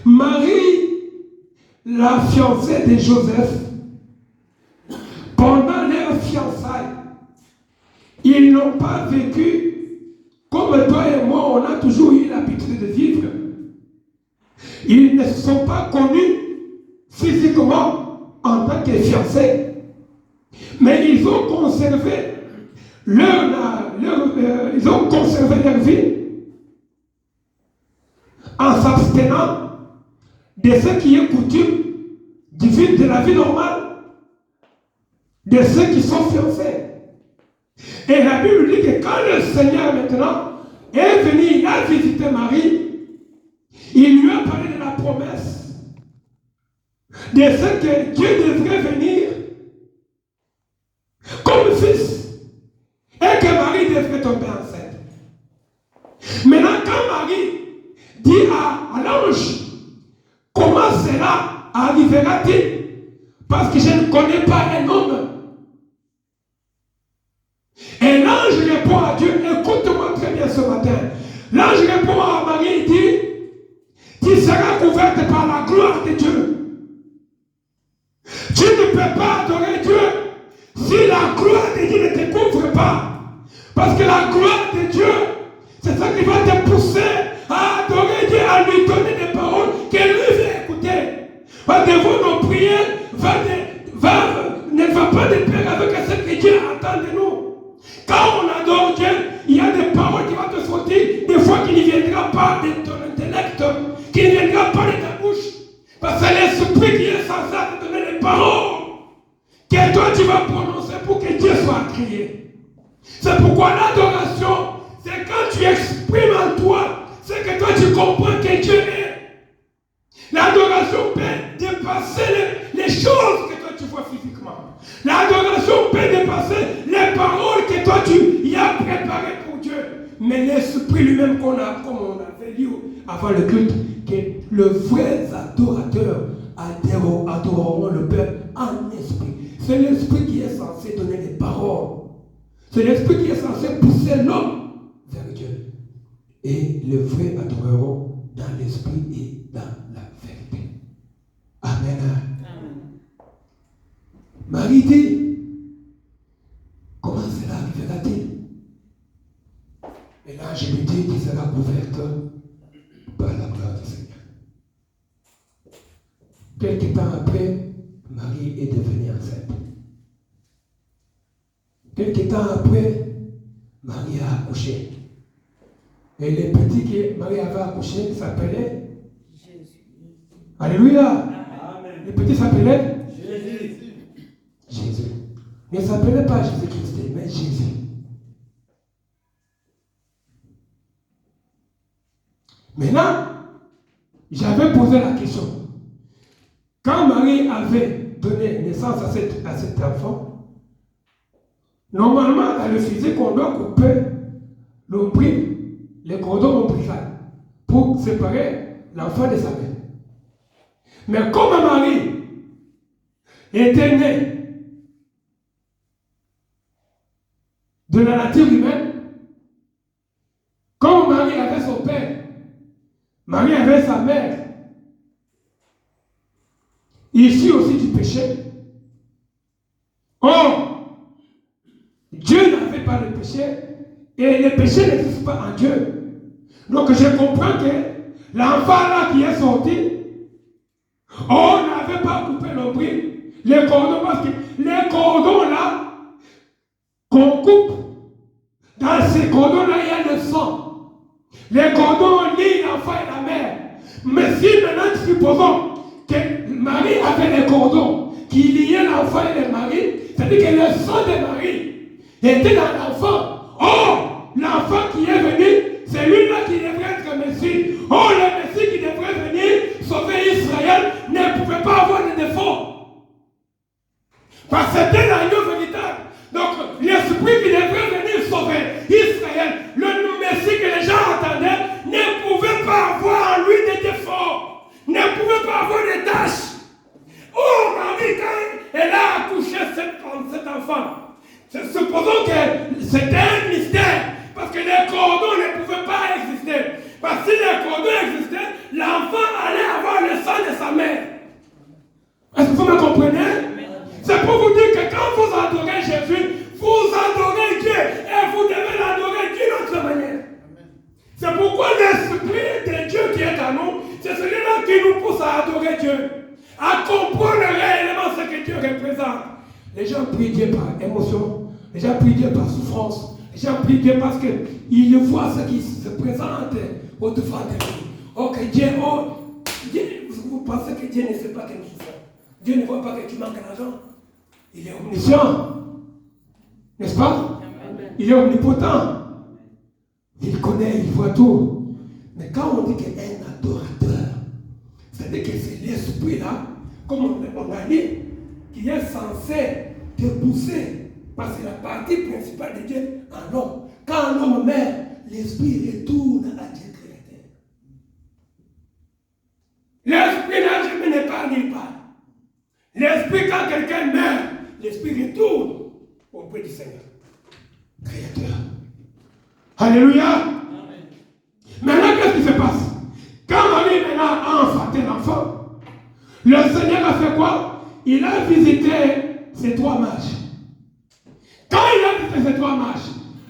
Marie, la fiancée de Joseph, pendant leur fiançailles, ils n'ont pas vécu comme toi et moi, on a toujours eu l'habitude de vivre. Ils ne se sont pas connus physiquement en tant que fiancés. Mais ils ont conservé leur vie en s'abstenant de ce qui est coutume de la vie normale de ceux qui sont fiancés. Et la Bible dit que quand le Seigneur maintenant est venu, il a visité Marie, il lui a parlé de la promesse de ce que Dieu devrait venir comme fils et que Marie devrait tomber enceinte. Maintenant, quand Marie dit à l'ange, comment cela arrivera-t-il? Parce que je ne connais pas un homme. Et l'ange répond à Dieu, écoute-moi très bien ce matin. L'ange répond à Marie, il dit, tu seras couverte par la gloire de Dieu. Tu ne peux pas adorer Dieu si la gloire de Dieu ne te couvre pas. Parce que la gloire de Dieu, c'est ça qui va te pousser à adorer Dieu, à lui donner des paroles que lui veut écouter. Parce que vous, nos prières ne va pas de pair avec ce que Dieu attend de nous. Quand on adore Dieu, il y a des paroles qui vont te sortir, des fois qui ne viendront pas de ton intellect, qui ne viendront pas de ta bouche. Parce que c'est l'esprit qui est censé te donner les paroles que toi tu vas prononcer pour que Dieu soit crié. C'est pourquoi l'adoration, c'est quand tu exprimes en toi ce que toi tu comprends que Dieu est. L'adoration peut dépasser les choses que toi tu vois physiquement. L'adoration peut dépasser les paroles que toi tu y as préparées pour Dieu. Mais l'esprit lui-même comme on avait lu avant le culte, que le vrai adorateur adoreront le Père en esprit. C'est l'esprit qui est censé donner les paroles. C'est l'esprit qui est censé pousser l'homme vers Dieu. Et le vrai adoreront dans l'esprit et dans la vérité. Amen. Amen. Marie dit, comment cela arrivera-t-il? Et là, je lui dis qu'il sera couverte par la gloire du Seigneur. Quelque temps après, Marie est devenue enceinte. Quelque temps après, Marie a accouché. Et le petit que Marie avait accouché s'appelait Jésus. Alléluia. Amen. Le petit s'appelait Jésus. Jésus. Il ne s'appelait pas Jésus-Christ, mais Jésus. Maintenant, j'avais posé la question. Quand Marie avait donné naissance à cet enfant, normalement, dans le physique, on doit couper l'ombril, les cordons ombilical, pour séparer l'enfant de sa mère. Mais comme Marie était née de la nature humaine, comme Marie avait son père, Marie avait sa mère, issue aussi du péché. Or, Dieu n'avait pas de péché et le péché n'existe pas en Dieu. Donc je comprends que l'enfant là qui est sorti, on n'avait pas coupé l'ombril, les cordons, parce que les cordons là qu'on coupe, dans ces cordons là il y a le sang. Les cordons lient l'enfant et la mère. Mais si maintenant supposons que Marie avait les cordons qui liaient l'enfant et le mari, c'est-à-dire que le sang de Marie était dans l'enfant. Or, l'enfant qui est venu, c'est lui-là qui devrait être Messie. Or, le Messie qui devrait venir sauver Israël ne pouvait pas avoir de défaut. Parce que c'était l'agneau véritable. Donc, l'esprit qui devrait venir sauver Israël, le Messie que les gens attendaient, ne pouvait pas avoir en lui des défauts, ne pouvait pas avoir des tâches. Oh, Marie, quand elle a accouché cet enfant, supposons que c'était un mystère, parce que les cordons ne pouvaient pas exister. Parce que si les cordons existaient, l'enfant allait avoir sa mère. Est-ce que vous me comprenez? C'est pour vous dire que quand vous adorez Jésus, vous adorez Dieu et vous devez l'adorer d'une autre manière. C'est pourquoi l'Esprit de Dieu qui est en nous, c'est celui-là qui nous pousse à adorer Dieu, à comprendre réellement ce que Dieu représente. Les gens prient Dieu par émotion, les gens prient Dieu par souffrance, les gens prient Dieu parce qu'ils voient ce qui se présente au-devant de lui. Oh, que Dieu, vous pensez que Dieu ne sait pas que nous souffrons. Dieu ne voit pas que tu manques d'argent. Il est omniscient. N'est-ce pas? Il est omnipotent. Il connaît, il voit tout. Mais quand on dit qu'un adorateur, c'est-à-dire que c'est l'esprit-là, comme on a dit, qui est censé te pousser. Parce que la partie principale de Dieu en l'homme. Quand l'homme meurt, l'esprit retourne à Dieu créateur. L'esprit n'a jamais n'est pas nulle part. L'esprit, quand quelqu'un meurt, l'esprit retourne auprès du Seigneur, créateur. Alléluia. Amen. Maintenant, qu'est-ce qui se passe? Quand Marie maintenant a enfanté l'enfant, le Seigneur a fait quoi? Il a visité ces 3 mages. Quand il a visité ces 3 mages,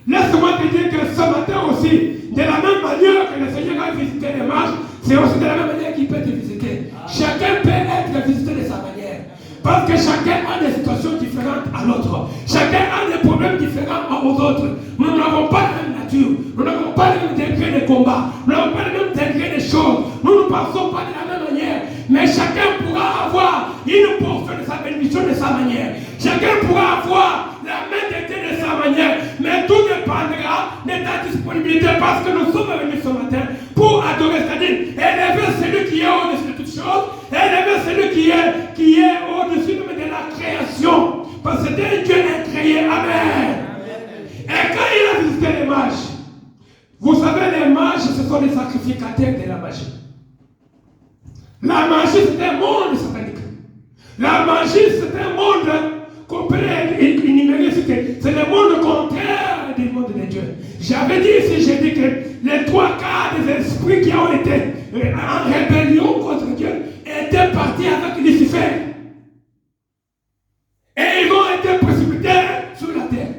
laisse-moi te dire que ce matin aussi, de la même manière que le Seigneur a visité les mages, c'est aussi de la même manière qu'il peut te visiter. Chacun peut être visité de sa manière. Parce que chacun a des situations différentes à l'autre. Chacun a des problèmes différents aux autres. Nous n'avons pas la même nature. Nous n'avons pas le même degré de combat. Nous n'avons pas le même degré de choses. Nous ne pensons pas de la même manière. Mais chacun pourra avoir une portion de sa bénédiction de sa manière. Chacun pourra avoir la main de Dieu de sa manière. Mais tout dépendra de ta disponibilité. Parce que nous sommes venus ce matin pour adorer, c'est-à-dire élever celui qui est au-dessus de toutes choses. Élever celui qui est au-dessus même de la création. Parce que Dieu l'a créé. Amen. Et quand il a visité les mages, vous savez, les mages, ce sont les sacrificateurs de la magie. La magie, c'est un monde satanique. La magie, c'est un monde qu'on peut énumérer. C'est le monde contraire du monde de Dieu. J'avais dit ici, j'ai dit que les 3 quarts des esprits qui ont été en rébellion contre Dieu étaient partis avec Lucifer. Et ils ont été précipités sur la terre.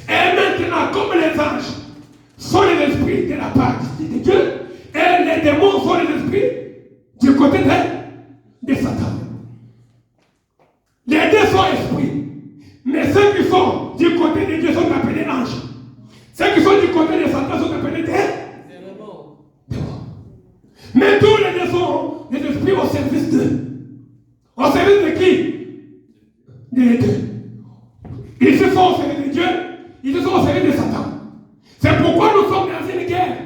Et maintenant, comme les anges sont les esprits de la part de Dieu, et les démons sont les esprits du côté de Satan. Les deux sont esprits. Mais ceux qui sont du côté de Dieu sont appelés anges. Ceux qui sont du côté de Satan sont appelés démons. Mais tous les deux sont des esprits au service d'eux. Au service de qui? Des deux. Ils se sont au service de Dieu, ils se sont au service de Satan. C'est pourquoi nous sommes dans une guerre.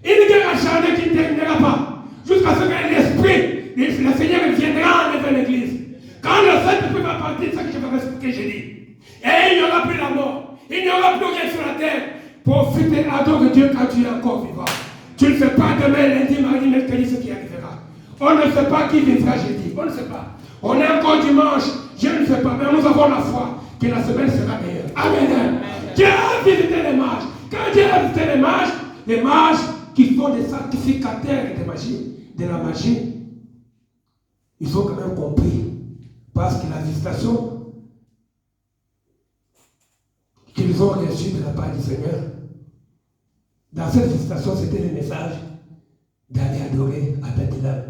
Une guerre acharnée qui ne terminera pas. Jusqu'à ce que l'esprit, le Seigneur viendra enlever l'église. Quand le Saint-Esprit va partir, c'est ce que je vais expliquer, j'ai dit. Et il n'y aura plus la mort. Il n'y aura plus rien sur la terre. Profitez, adore Dieu quand tu es encore vivant. Tu ne sais pas demain, lundi, mardi, mercredi, ce qui arrivera. On ne sait pas qui vivra jeudi. On ne sait pas. On est encore dimanche. Je ne sais pas. Mais nous avons la foi que la semaine sera meilleure. Amen. Dieu a visité les mages. Quand Dieu a visité les mages qui sont des sacrificateurs de la magie, ils ont quand même compris. Parce que la visitation qu'ils ont reçue de la part du Seigneur, dans cette visitation, c'était le message d'aller adorer à Bethléem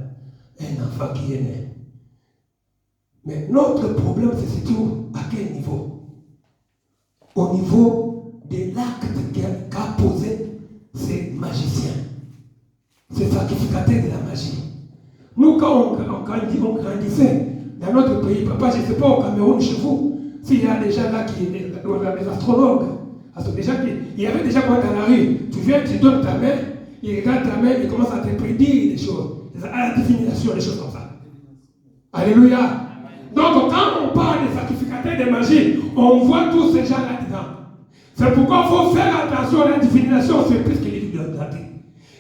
un enfant qui est né. Mais notre problème se situe à quel niveau? Au niveau de l'acte qu'a posé ces magiciens, ces sacrificateurs de la magie. Nous, quand on grandissait dans notre pays, papa, je ne sais pas au Cameroun, chez vous, s'il y a des gens là qui des astrologues, il y avait des gens qui dans la rue, tu viens, tu donnes ta main, ils regardent ta main, ils commencent à te prédire des choses, à la divination, des choses comme ça. Alléluia. Donc, quand on parle des sacrificateurs de magie, on voit tous ces gens là-dedans. C'est pourquoi il faut faire attention à la divination, c'est plus que les divinité.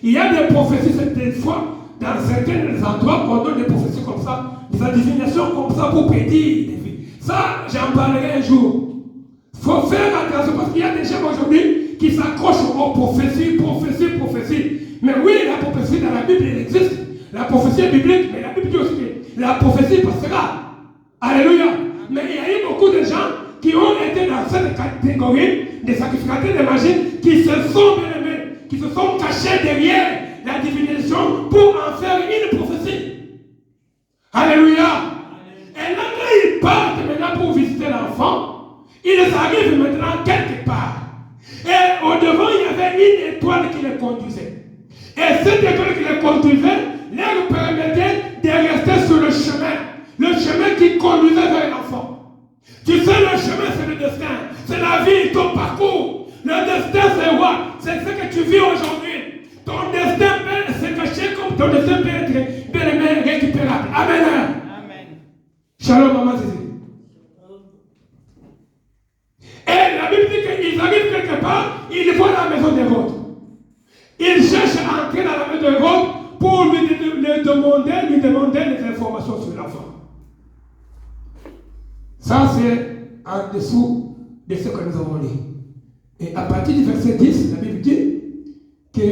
Il y a des prophéties, des fois, dans certains endroits, on donne des prophéties comme ça, des divinations comme ça pour prédire des vies. Ça, j'en parlerai un jour. Il faut faire attention parce qu'il y a des gens aujourd'hui qui s'accrochent aux prophéties. Mais oui, la prophétie dans la Bible, elle existe. La prophétie est biblique, mais la Bible dit aussi que la prophétie passera. Alléluia. Mais il y a eu beaucoup de gens qui ont été dans cette catégorie des sacrificateurs de magie qui se sont bien-aimés, qui se sont cachés derrière la divination pour en faire une prophétie. Alléluia. Et là, quand ils partent maintenant pour visiter l'enfant, ils arrivent maintenant quelque part. Et au-devant, il y avait une étoile qui les conduisait. Et cette étoile qui les conduisait leur permettait de rester sur le chemin qui conduisait vers l'enfant. Tu sais, le chemin, c'est le destin. C'est la vie, ton parcours. Le destin, c'est quoi? C'est ce que tu vis aujourd'hui. Ton destin peut se cacher comme ton destin peut être bien aimé, récupérable. Amen. Amen. Shalom, maman Zizi. Et la Bible dit qu'ils arrivent quelque part, ils voient la maison d'Hérode. Ils cherchent à entrer dans la maison d'Hérode pour lui demander des informations sur l'enfant. Ça, c'est en dessous de ce que nous avons lu. Et à partir du verset 10, la Bible dit que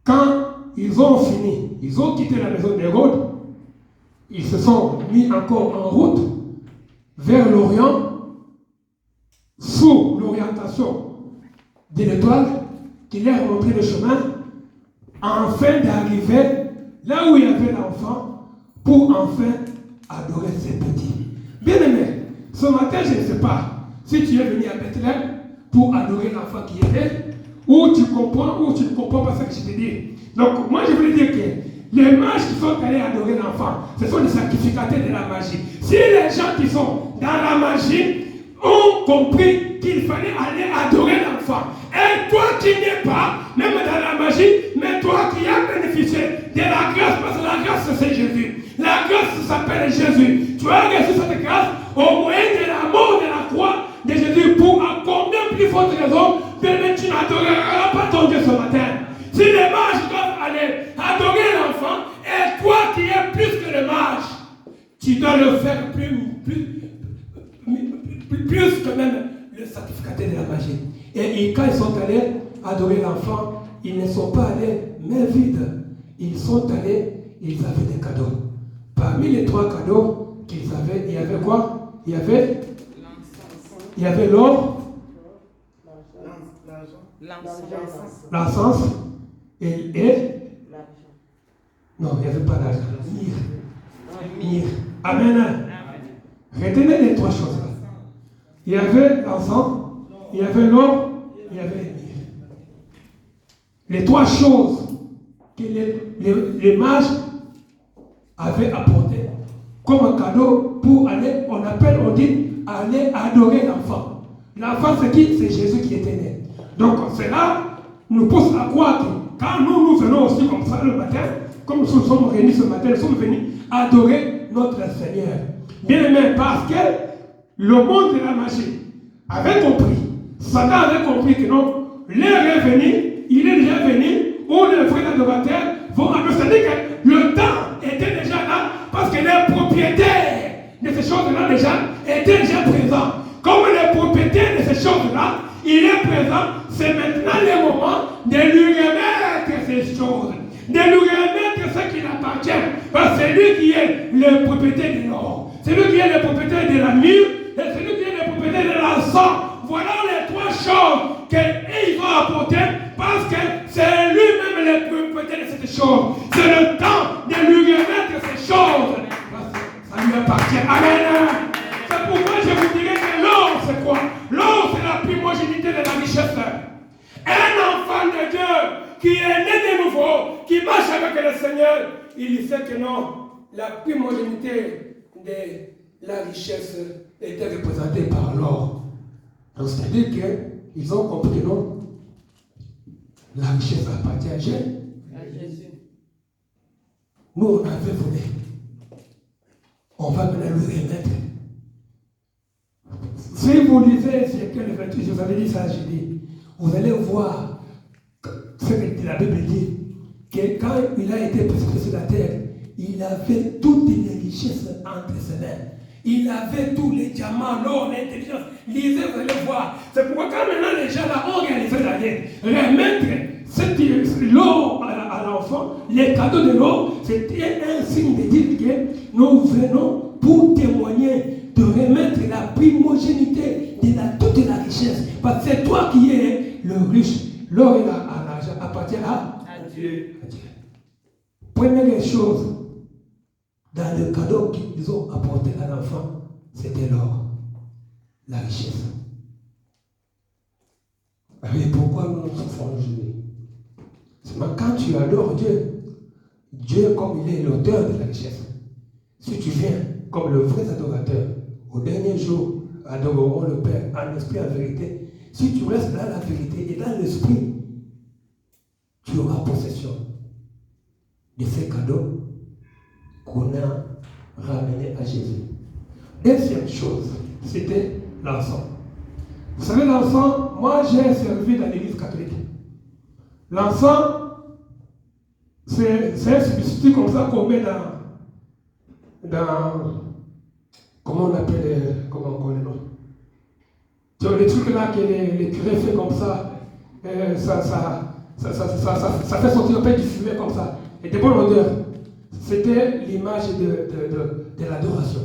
quand ils ont fini, ils ont quitté la maison d'Hérode, ils se sont mis encore en route vers l'Orient sous l'orientation de l'étoile qui leur a montré le chemin afin d'arriver là où il y avait l'enfant pour enfin adorer ses petits. Bien aimé, ce matin, je ne sais pas si tu es venu à Bethléem pour adorer l'enfant qui était, ou tu comprends ou tu ne comprends pas ce que je te dis. Donc, moi, je voulais dire que les mages qui sont allés adorer l'enfant, ce sont des sacrificateurs de la magie. Si les gens qui sont dans la magie ont compris qu'il fallait aller adorer l'enfant, et toi qui n'es pas, même dans la magie, mais toi qui as bénéficié de la grâce, parce que la grâce c'est Jésus. La grâce s'appelle Jésus. Tu as reçu cette grâce au moyen de la mort de la croix de Jésus pour à combien plus forte raison, mais tu n'adoreras pas ton Dieu ce matin. Si les mages doivent aller adorer l'enfant, et toi qui es plus que le mage, tu dois le faire plus que même le sacrificateur de la magie. Et quand ils sont allés adorer l'enfant, ils ne sont pas allés main vide. Ils sont allés, ils avaient des cadeaux. Parmi les 3 cadeaux qu'ils avaient, il y avait quoi? Il y avait l'or, l'encens et non, il n'y avait pas l'argent. Myrrhe. Amen. Retenez les 3 choses là. Il y avait l'encens, il y avait l'or, il y avait les myrrhes. Les 3 choses que les mages avaient apportées comme un cadeau pour aller, on dit, aller adorer l'enfant. L'enfant, c'est qui? C'est Jésus qui était né. Donc, cela nous pousse à croire que quand nous venons aussi comme ça le matin, comme nous sommes réunis ce matin, nous sommes venus adorer notre Seigneur. Bien aimé, parce que le monde de la magie avait compris, Satan avait compris que non, l'heure est venue, il est déjà venu, où les vrais adorateurs vont adorer. C'est-à-dire que le temps était déjà là, parce que les propriétaires de ces choses-là déjà étaient déjà présents. Comme les propriétaires de ces choses-là, il est présent, c'est maintenant le moment de lui remettre ces choses, de lui remettre ce qui appartient. Parce que c'est lui qui est le propriétaire de l'or, c'est lui qui est le propriétaire de la myrrhe, et c'est lui qui est le propriétaire de l'encens. Voilà les 3 choses qu'ils ont apportées, parce que c'est lui-même le propriétaire de cette chose. C'est le temps de lui remettre ces choses. Ça lui appartient. Amen. C'est pourquoi je vous dirais que l'or, c'est quoi? L'or, c'est la primogénité de la richesse. Un enfant de Dieu qui est né de nouveau, qui marche avec le Seigneur, il sait que non, la primogénité de la richesse était représentée par l'or. Donc, c'est-à-dire qu'ils ont compris que non, la richesse appartient à Jésus. Nous, on avait volé. On va maintenant le remettre. Si vous lisez Ézéchiel 28, je vous avais dit ça, j'ai dit, vous allez voir ce que la Bible dit, que quand il a été précipité sur la terre, il avait toutes les richesses entre ses mains. Il avait tous les diamants, l'or, l'intelligence. Lisez, vous allez voir. C'est pourquoi quand maintenant les gens là ont réalisé la dette, remettre l'or à l'enfant, les cadeaux de l'or, c'était un signe de dire que nous venons pour témoigner, de remettre la primogénité de toute la richesse. Parce que c'est toi qui es le riche. L'or et l'argent appartiennent à Dieu. Première chose, dans le cadeau qu'ils ont apporté à l'enfant, c'était l'or, la richesse. Et pourquoi nous souffrons aujourd'hui? C'est quand tu adores Dieu, Dieu comme il est l'auteur de la richesse. Si tu viens comme le vrai adorateur, au dernier jour, adoreront le Père en esprit, en vérité. Si tu restes dans la vérité et dans l'esprit, tu auras possession de ces cadeaux qu'on a ramenés à Jésus. Deuxième chose, c'était l'encens. Vous savez, l'encens, moi j'ai servi dans l'église catholique. L'encens, c'est un substitut comme ça qu'on met dans comment on appelle, comment on les noms. Tu vois, les trucs là que les curés font comme ça, ça fait sortir un peu du fumet comme ça, et de bonne odeur. C'était l'image de l'adoration.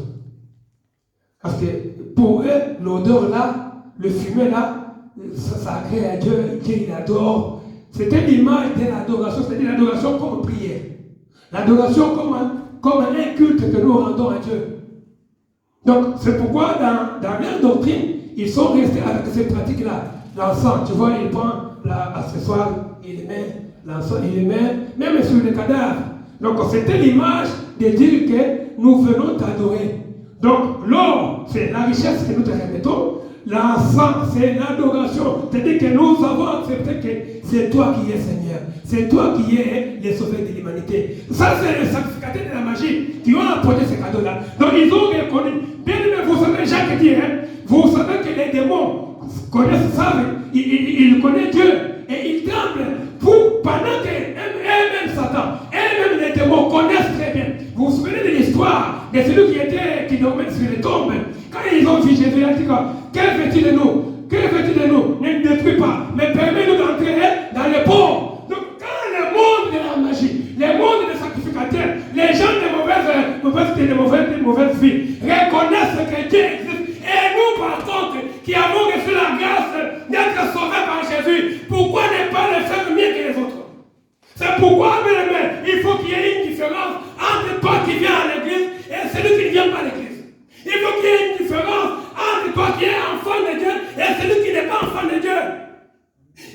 Parce que pour eux, l'odeur là, le fumet là, ça agrée à Dieu, Dieu il adore. C'était l'image de l'adoration, c'est-à-dire l'adoration comme prière. L'adoration comme un culte que nous rendons à Dieu. Donc, c'est pourquoi dans leur doctrine, ils sont restés avec ces pratiques-là. L'encens, tu vois, il prend l'accessoire, il le met, l'encens, il le met, même sur les cadavres. Donc, c'était l'image de dire que nous venons t'adorer. Donc, l'or, c'est la richesse que nous te remettons. L'encens, c'est l'adoration. C'est-à-dire que nous avons accepté que c'est toi qui es Seigneur. C'est toi qui es le sauveur de l'humanité. Ça, c'est les sacrificateurs de la magie qui ont apporté ces cadeaux-là. Donc, ils ont reconnu. Bien aimé, vous savez, Jacques dit, vous savez que les démons connaissent ça, ils connaissent Dieu et ils tremblent pendant que eux-mêmes Satan, eux-mêmes les démons connaissent très bien. Vous vous souvenez de l'histoire de celui qui dormait sur les tombes. Quand ils ont vu Jésus, il a dit, que veux-tu de nous? Que veux-tu de nous? Ne nous détruis pas, mais permets-nous d'entrer dans les ponts. Donc, quand le monde de la magie, le monde des sacrificateurs, les gens de mauvaise vie reconnaissent que Dieu existe, et nous, par contre, qui avons reçu la grâce d'être sauvés par Jésus, pourquoi ne pas le faire mieux que les autres? C'est pourquoi, mes amis, il faut qu'il y ait une différence entre toi qui viens à l'église et celui qui ne vient pas à l'église. Il faut qu'il y ait une différence entre toi qui es enfant de Dieu et celui qui n'est pas enfant de Dieu.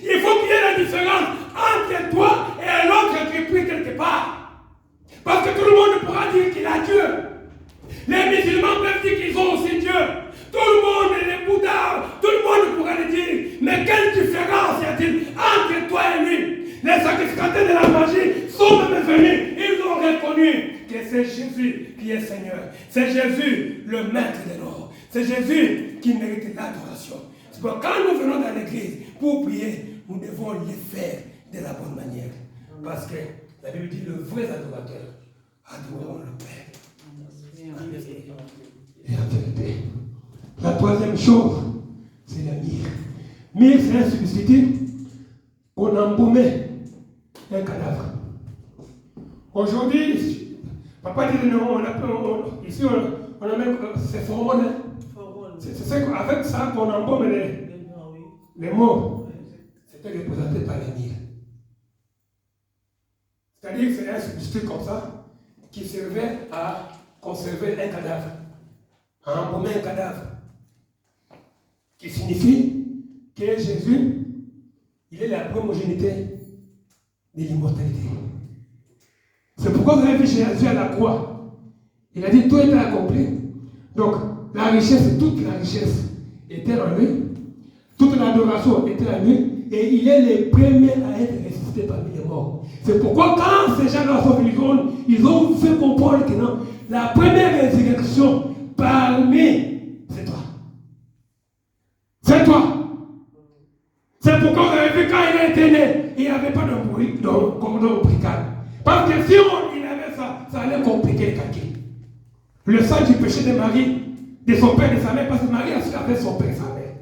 Il faut qu'il y ait la différence entre toi et l'autre qui prie quelque part. Parce que tout le monde pourra dire qu'il a Dieu. Les musulmans peuvent dire qu'ils ont aussi Dieu. Tout le monde, les bouddhas, tout le monde pourra le dire. Mais quelle différence y a-t-il entre toi et lui? Les sacrificateurs de la magie sont même venus. Ils ont reconnu que c'est Jésus qui est Seigneur. C'est Jésus le maître de l'or. C'est Jésus qui mérite l'adoration. C'est pourquoi quand nous venons dans l'église pour prier, nous devons le faire de la bonne manière. Parce que la Bible dit le vrai adorateur adoreront le Père. Et en vérité. La troisième chose, c'est la myrrhe. Myrrhe, c'est un substitut qu'on embaumait un cadavre. Aujourd'hui, papa dit non, ici on a même c'est formol. C'est avec ça qu'on embaume les morts. C'était représenté par la myrrhe. C'est-à-dire que c'est un substitut comme ça qui servait à conserver un cadavre, à embaumer un cadavre. Qui signifie que Jésus, il est la primogénité de l'immortalité. C'est pourquoi vous avez vu Jésus à la croix. Il a dit tout est accompli. Donc, la richesse, toute la richesse était en lui. Toute l'adoration était en lui. Et il est le premier à être ressuscité parmi les morts. C'est pourquoi quand ces gens-là sont venus, ils ont fait comprendre que non, la première résurrection parmi, c'est toi. C'est toi. C'est pourquoi vous avez vu quand il a été né, il n'y avait pas de bruit, comme dans le bricard. Parce que si il avait ça, ça allait compliquer le calcul. Le sang du péché de Marie, de son père et de sa mère, parce que Marie avait son père et sa mère.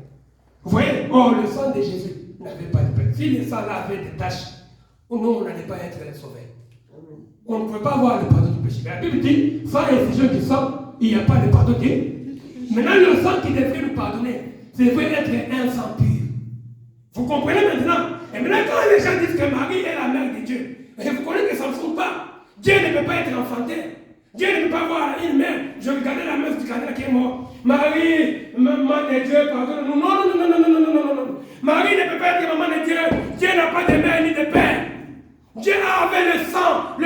Vous voyez, or le sang de Jésus n'avait pas de père. Si le sang là avait des taches, nous, on n'allait pas être sauvés. On ne pouvait pas avoir le pardon du péché. La Bible dit, sans effusion du sang, il n'y a pas de pardon. Maintenant, le sang qui devrait nous pardonner, c'est devrait être un sang pur. Vous comprenez maintenant? Et maintenant, quand les gens disent que Marie est la mère de Dieu, et vous connaissez que ça ne fout pas. Dieu ne peut pas être enfanté. Dieu ne peut pas avoir une mère. Je regardais la meuf du Canada qui est morte. Marie, maman de Dieu, pardonne-nous. Non. Marie ne peut pas être maman de Dieu. Dieu n'a pas de mère ni de père. Dieu avait le sang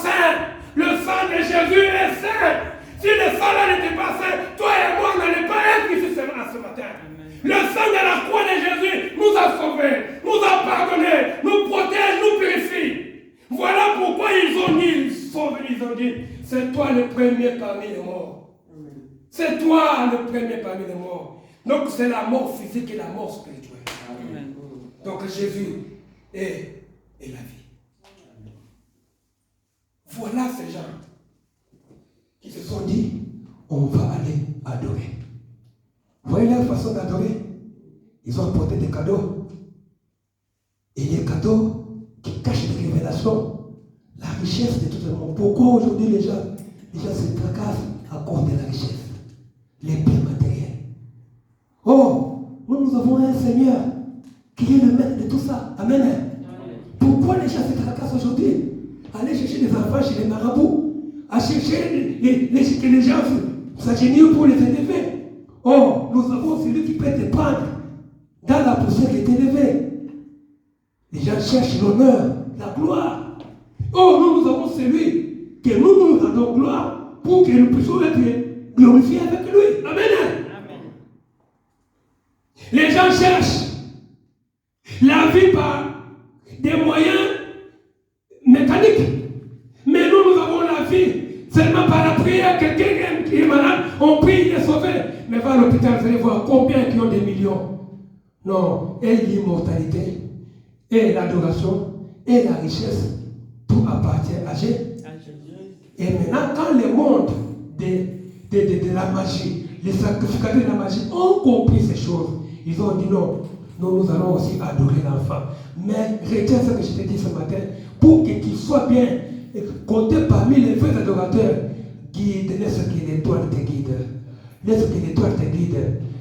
saint. Le sang de Jésus est saint. Si le sang là n'était pas saint, toi et moi, on n'allait pas être ici ce matin. Le sang de la croix de Jésus nous a sauvés, nous a pardonnés, nous protège, nous purifie. Voilà pourquoi ils ont dit, c'est toi le premier parmi les morts. C'est toi le premier parmi les morts. Donc c'est la mort physique et la mort spirituelle. Amen. Donc Jésus est la vie. Voilà ces gens qui se sont dit, on va aller adorer. Vous voyez leur façon d'adorer? Ils ont apporté des cadeaux. Et les cadeaux qui cachent des révélations, la richesse de tout le monde. Pourquoi aujourd'hui les gens se tracassent à cause de la richesse? Les biens matériels. Oh, nous avons un Seigneur qui est le maître de tout ça. Amen. Amen. Pourquoi les gens se tracassent aujourd'hui? Aller chercher des enfants chez les marabouts, à chercher que les gens s'agenouillent pour les élever. Oh, nous avons celui qui peut te prendre dans la poussière qui est élevée. Les gens cherchent l'honneur, la gloire. Oh, nous avons celui que nous rendons gloire pour que nous puissions être glorifiés avec lui. Amen. Amen. Les gens cherchent la vie par des moyens mécaniques. Mais nous avons la vie seulement par la prière. Quelqu'un qui est malade, on prie, il est sauvé. Mais va à l'hôpital, vous allez voir combien qui ont des millions. Non, et l'immortalité, et l'adoration, et la richesse, tout appartient à Jésus. Et maintenant, quand le monde de la magie, les sacrificateurs de la magie ont compris ces choses, ils ont dit non, nous allons aussi adorer l'enfant. Mais retiens ce que je t'ai dit ce matin, pour que tu sois bien compté parmi les vrais adorateurs, guide, laisse que l'étoile te guide. Laisse que l'étoile te guide.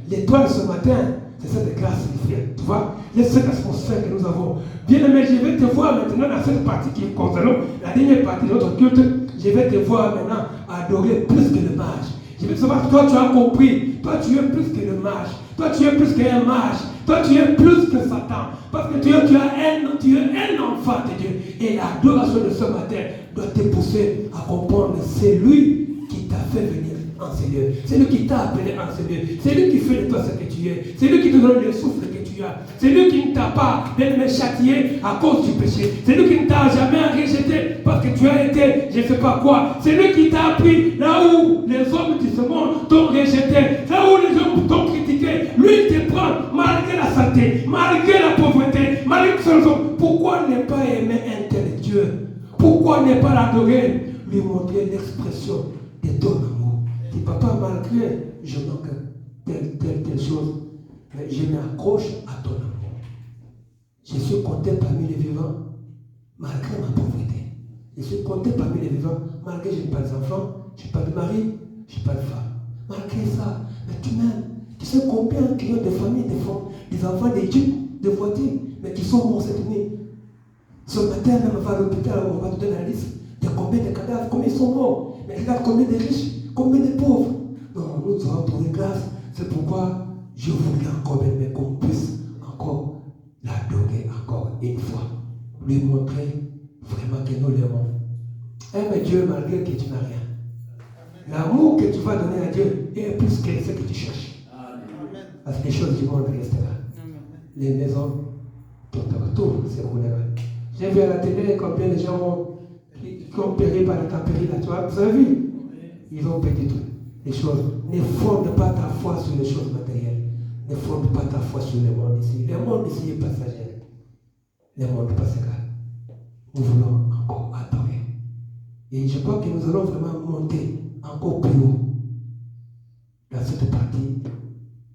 L'étoile ce matin, c'est cette grâce de Dieu. Tu vois, laisse cette atmosphère que nous avons. Bien aimé, je vais te voir maintenant dans cette partie qui est concernant la dernière partie de notre culte. Je vais te voir maintenant adorer plus que le mage. Je vais te savoir que toi tu as compris. Toi tu es plus que le mage. Toi tu es plus qu'un mage. Toi tu es plus que Satan. Parce que tu es un enfant de Dieu. Et l'adoration de ce matin doit te pousser à comprendre c'est lui qui t'a fait venir en ce lieu. C'est lui qui t'a appelé en ce lieu. C'est lui qui fait de toi ce que tu es. C'est lui qui te donne le souffle que tu as. C'est lui qui ne t'a pas même châtié à cause du péché. C'est lui qui ne t'a jamais rejeté parce que tu as été je ne sais pas quoi. C'est lui qui t'a appris là où les hommes de ce monde t'ont rejeté. Là où les hommes t'ont critiqué. Lui il te prend malgré la santé, malgré la pauvreté, malgré tout ça. Pourquoi ne pas aimer un tel Dieu? Pourquoi ne pas l'adorer? Lui montrer l'expression de ton amour. Dis papa, malgré je manque telle chose, mais je m'accroche à ton amour. Je suis compté parmi les vivants, malgré ma pauvreté. Je suis compté parmi les vivants, malgré que je n'ai pas d'enfants, je n'ai pas de mari, je n'ai pas de femme. Malgré ça, mais tu m'aimes. Tu sais combien qui ont des familles, des enfants, des jeeps, des voitures, mais qui sont morts cette nuit. Ce matin, même on va à l'hôpital, on va te donner la liste. Il y a combien de cadavres, combien ils sont morts. Mais regarde combien de riches, combien de pauvres. Non, nous avons trouvé grâce. C'est pourquoi je voulais encore même qu'on puisse encore l'adorer encore une fois. Lui montrer vraiment que nous l'aimons. Aime Dieu malgré que tu n'as rien. L'amour que tu vas donner à Dieu est plus que ce que tu cherches. Parce que les choses du monde restent là. Les maisons, tout c'est qu'on aime. J'ai vu à la télé combien de gens qui ont péri par la tempérie là, tu vois, vous avez vu? Ils ont pété tout. Les choses. Ne fonde pas ta foi sur les choses matérielles. Ne fonde pas ta foi sur le monde ici. Le monde ici est passager. Le monde passera. Nous voulons encore adorer. Et je crois que nous allons vraiment monter encore plus haut dans cette partie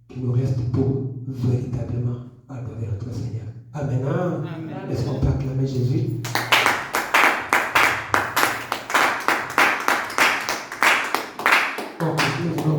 qui nous reste pour véritablement adorer notre Seigneur. Amen. Laisse-moi pas acclamer Jésus. Ok, nous allons